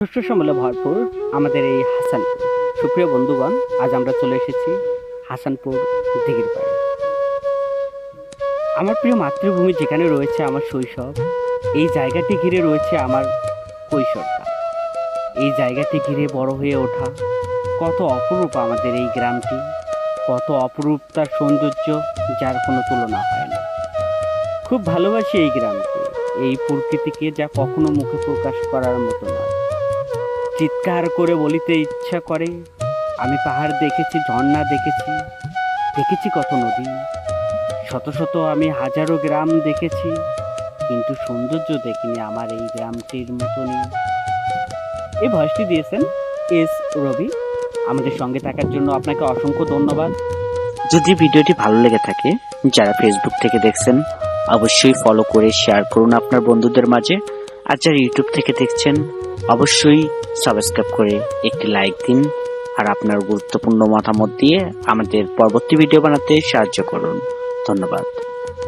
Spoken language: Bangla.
শস্য শ্যামলে ভরপুর আমাদের এই হাসানপুর। সুপ্রিয় বন্ধুগণ, আজ আমরা চলে এসেছি হাসানপুর দিঘির পাড়ে। আমার প্রিয় মাতৃভূমি, যেখানে রয়েছে আমার শৈশব, এই জায়গাটি ঘিরে রয়েছে আমার কৈশোরকাল। এই জায়গাটি ঘিরে বড় হয়ে ওঠা। কত অপরূপ আমাদের এই গ্রামটি, কত অপরূপ তার সৌন্দর্য, যার কোনো তুলনা হয় না। খুব ভালোবাসি এই গ্রামকে, এই প্রকৃতিকে, যা কখনো মুখে প্রকাশ করার মতো নয়। চিৎকার করে বলিতে ইচ্ছা করে, আমি পাহাড় দেখেছি, ঝর্ণা দেখেছি, দেখেছি কত নদী, শত শত আমি হাজারো গ্রাম দেখেছি, কিন্তু সৌন্দর্য দেখিনি আমার এই গ্রামটির মতনই। এই ভয়েসটি দিয়েছেন এস রবি। আমাদের সঙ্গে থাকার জন্য আপনাকে অসংখ্য ধন্যবাদ। যদি ভিডিওটি ভালো লেগে থাকে, যারা ফেসবুক থেকে দেখছেন অবশ্যই ফলো করে শেয়ার করুন আপনার বন্ধুদের মাঝে, আর যারা ইউটিউব থেকে দেখছেন অবশ্যই সাবস্ক্রাইব করে একটি লাইক দিন, আর আপনার গুরুত্বপূর্ণ মতামত দিয়ে আমাদের পরবর্তী ভিডিও বানাতে সাহায্য করুন। ধন্যবাদ।